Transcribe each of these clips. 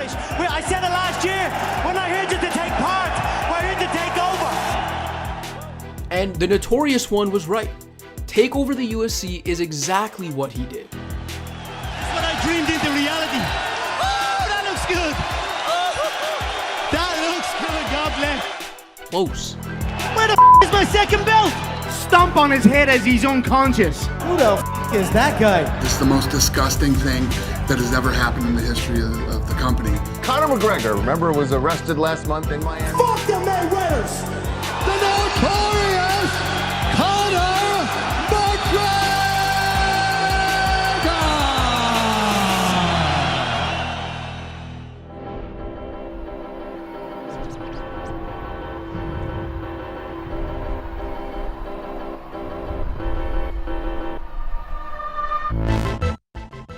I said it last year, we're not here just to take part, we're here to take over. And the notorious one was right. Take over the UFC is exactly what he did. That's what I dreamed into reality. Oh, that looks good. That looks good, God bless. Close. Where the is my second belt? Stomp on his head as he's unconscious. Who the is that guy? It's the most disgusting thing that has ever happened in the history of the company. Conor McGregor, remember, was arrested last month in Miami? Fuck the Mayweathers! The notorious Conor McGregor!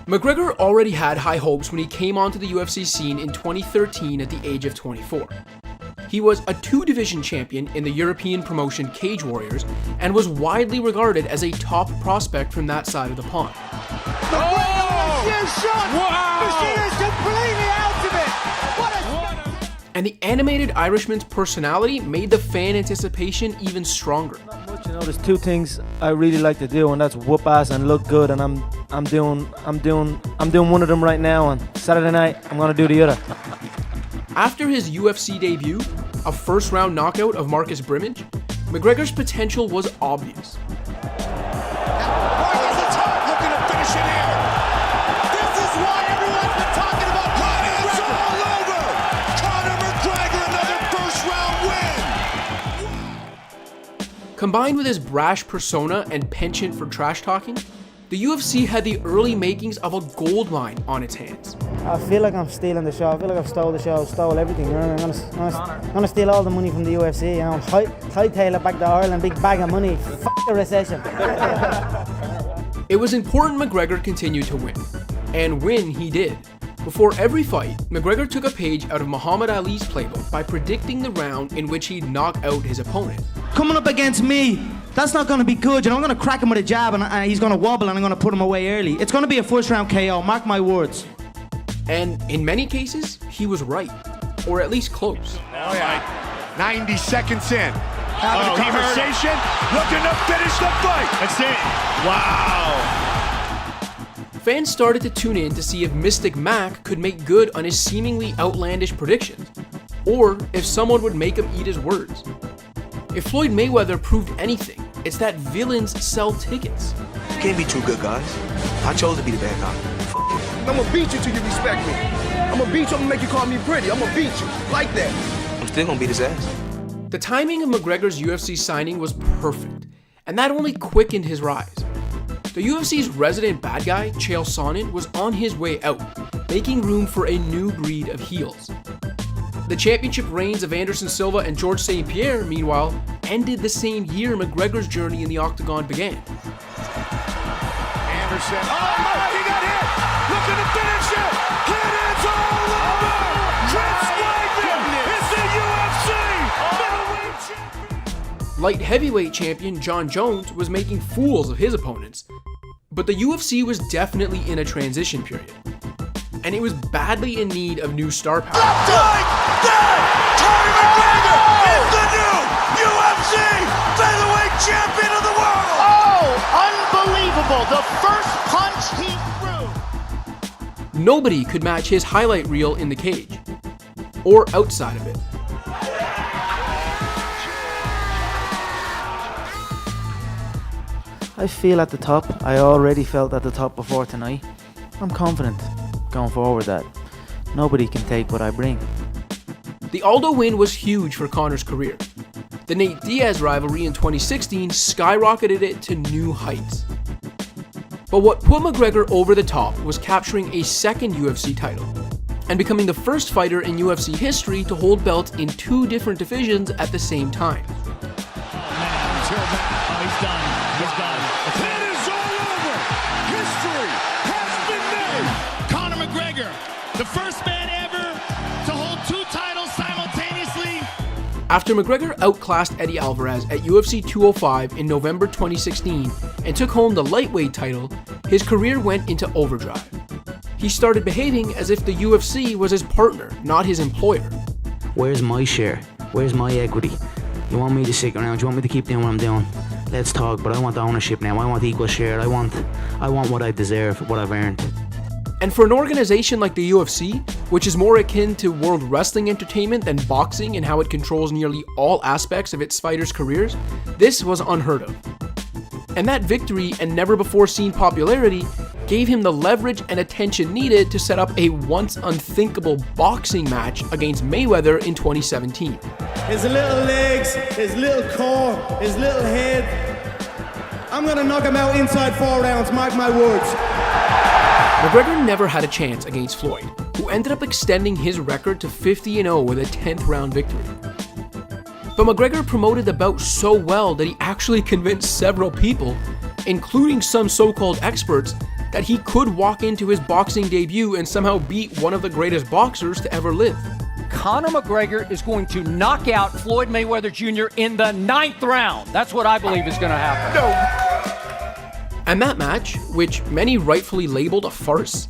McGregor already had high hopes when he came onto the UFC scene in 2013 at the age of 24. He was a 2-division champion in the European promotion Cage Warriors and was widely regarded as a top prospect from that side of the pond. And the animated Irishman's personality made the fan anticipation even stronger. You know, there's two things I really like to do, and that's whoop ass and look good, and I'm doing one of them right now. On Saturday night, I'm gonna do the other. After his UFC debut, a first-round knockout of Marcus Brimage, McGregor's potential was obvious. Combined with his brash persona and penchant for trash talking, the UFC had the early makings of a gold mine on its hands. I feel like I'm stealing the show. I feel like I've stole the show, stole everything. You know, I'm gonna steal all the money from the UFC. You know, hightail it back to Ireland, big bag of money. F the recession. It was important McGregor continued to win, and win he did. Before every fight, McGregor took a page out of Muhammad Ali's playbook by predicting the round in which he'd knock out his opponent. Coming up against me, that's not going to be good. You know, I'm going to crack him with a jab and he's going to wobble and I'm going to put him away early. It's going to be a first round KO, mark my words. And in many cases, he was right, or at least close. All right, 90 seconds in. Having a conversation, looking to finish the fight. That's it. Wow. Fans started to tune in to see if Mystic Mac could make good on his seemingly outlandish predictions, or if someone would make him eat his words. If Floyd Mayweather proved anything, it's that villains sell tickets. You can't be too good, guys. I chose to be the bad guy. I'm gonna beat you till you respect me. I'm gonna beat you, I'm gonna make you call me pretty. I'm gonna beat you, like that. I'm still gonna beat his ass. The timing of McGregor's UFC signing was perfect, and that only quickened his rise. The UFC's resident bad guy, Chael Sonnen, was on his way out, making room for a new breed of heels. The championship reigns of Anderson Silva and George St. Pierre, meanwhile, ended the same year McGregor's journey in the octagon began. Anderson, oh, he got hit! Looking to finish it! It is all over! Chris Weidman is the UFC middleweight champion! Light heavyweight champion John Jones was making fools of his opponents, but the UFC was definitely in a transition period, and it was badly in need of new star power. Conor McGregor is the new UFC featherweight champion of the world! Oh, unbelievable. The first punch he threw. Nobody could match his highlight reel in the cage, or outside of it. I feel at the top. I already felt at the top before tonight. I'm confident going forward that nobody can take what I bring. The Aldo win was huge for Conor's career. The Nate Diaz rivalry in 2016 skyrocketed it to new heights. But what put McGregor over the top was capturing a second UFC title and becoming the first fighter in UFC history to hold belts in 2 different divisions at the same time. He's done. It is all over. History has been made. Conor McGregor, the first man ever to hold 2 titles simultaneously. After McGregor outclassed Eddie Alvarez at UFC 205 in November 2016 and took home the lightweight title, his career went into overdrive. he started behaving as if the UFC was his partner, not his employer. Where's my share? Where's my equity? You want me to stick around? You want me to keep doing what I'm doing? Let's talk, but I want the ownership now. I want equal share. I want what I deserve, what I've earned. And for an organization like the UFC, which is more akin to World Wrestling Entertainment than boxing in how it controls nearly all aspects of its fighters' careers, this was unheard of. And that victory and never-before-seen popularity gave him the leverage and attention needed to set up a once unthinkable boxing match against Mayweather in 2017. His little legs, his little core, his little head. I'm gonna knock him out inside 4 rounds, mark my words. McGregor never had a chance against Floyd, who ended up extending his record to 50-0 with a 10th round victory. But McGregor promoted the bout so well that he actually convinced several people, including some so-called experts, that he could walk into his boxing debut and somehow beat one of the greatest boxers to ever live. Conor McGregor is going to knock out Floyd Mayweather Jr. in the 9th round. That's what I believe is going to happen. No. And that match, which many rightfully labeled a farce,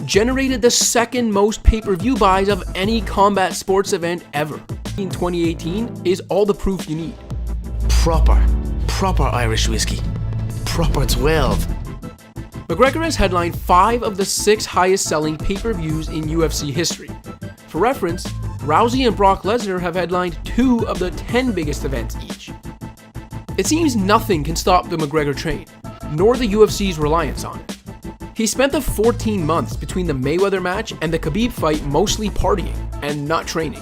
generated the second most pay-per-view buys of any combat sports event ever. In 2018 is all the proof you need. Proper Irish whiskey. Proper 12. McGregor has headlined 5 of the 6 highest-selling pay-per-views in UFC history. For reference, Rousey and Brock Lesnar have headlined 2 of the 10 biggest events each. It seems nothing can stop the McGregor train, nor the UFC's reliance on it. He spent the 14 months between the Mayweather match and the Khabib fight mostly partying and not training.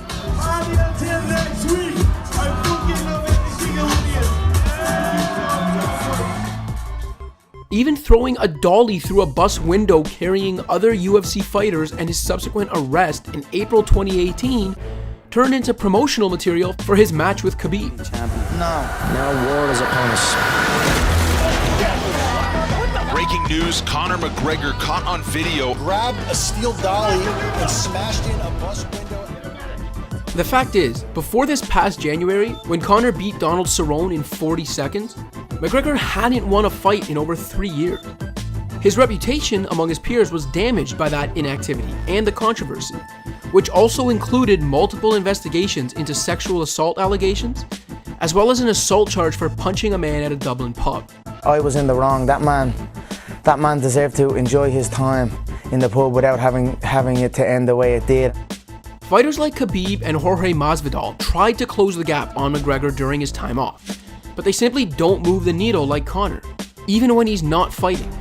Even throwing a dolly through a bus window carrying other UFC fighters and his subsequent arrest in April 2018 turned into promotional material for his match with Khabib. Now war is upon us. Breaking news, Conor McGregor caught on video. Grabbed a steel dolly and smashed in a bus window. The fact is, before this past January, when Conor beat Donald Cerrone in 40 seconds, McGregor hadn't won a fight in over 3 years. His reputation among his peers was damaged by that inactivity and the controversy, which also included multiple investigations into sexual assault allegations, as well as an assault charge for punching a man at a Dublin pub. I was in the wrong. That man deserved to enjoy his time in the pub without having it to end the way it did. Fighters like Khabib and Jorge Masvidal tried to close the gap on McGregor during his time off, but they simply don't move the needle like Conor, even when he's not fighting.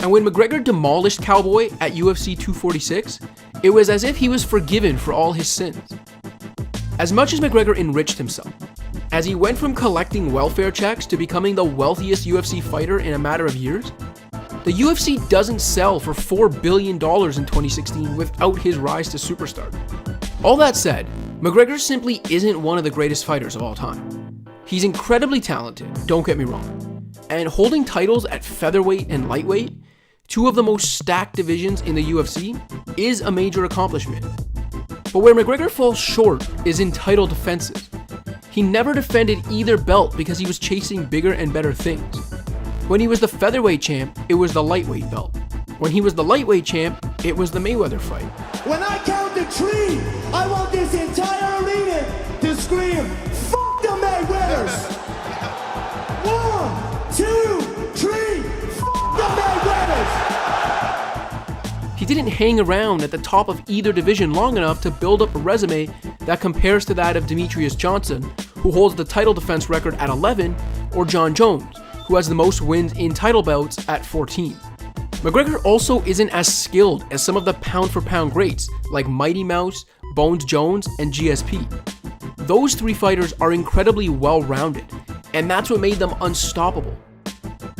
And when McGregor demolished Cowboy at UFC 246, it was as if he was forgiven for all his sins. As much as McGregor enriched himself, as he went from collecting welfare checks to becoming the wealthiest UFC fighter in a matter of years, the UFC doesn't sell for $4 billion in 2016 without his rise to superstar. All that said, McGregor simply isn't one of the greatest fighters of all time. He's incredibly talented, don't get me wrong, and holding titles at featherweight and lightweight, 2 of the most stacked divisions in the UFC, is a major accomplishment. But where McGregor falls short is in title defenses. He never defended either belt because he was chasing bigger and better things. When he was the featherweight champ, it was the lightweight belt. When he was the lightweight champ, it was the Mayweather fight. When I count to 3, I want this entire arena to scream, "Fuck the Mayweathers!" 1, 2, 3, fuck the Mayweathers! He didn't hang around at the top of either division long enough to build up a resume that compares to that of Demetrius Johnson, who holds the title defense record at 11, or John Jones, who has the most wins in title bouts at 14. McGregor also isn't as skilled as some of the pound-for-pound greats like Mighty Mouse, Bones Jones, and GSP. Those 3 fighters are incredibly well-rounded, and that's what made them unstoppable.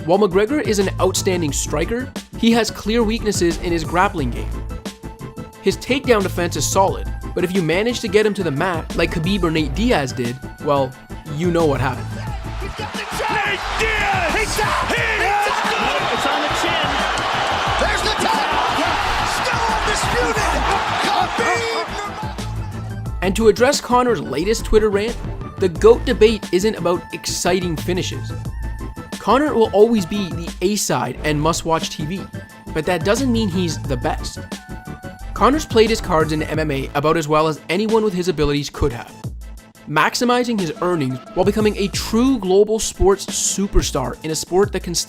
While McGregor is an outstanding striker, he has clear weaknesses in his grappling game. His takedown defense is solid, but if you manage to get him to the mat like Khabib or Nate Diaz did, well, you know what happened. Nate Diaz! It's on the chin. There's the title. Still undisputed. Khabib. And to address Conor's latest Twitter rant, the GOAT debate isn't about exciting finishes. Conor will always be the A-side and must-watch TV, but that doesn't mean he's the best. Conor's played his cards in MMA about as well as anyone with his abilities could have, maximizing his earnings while becoming a true global sports superstar in a sport that can still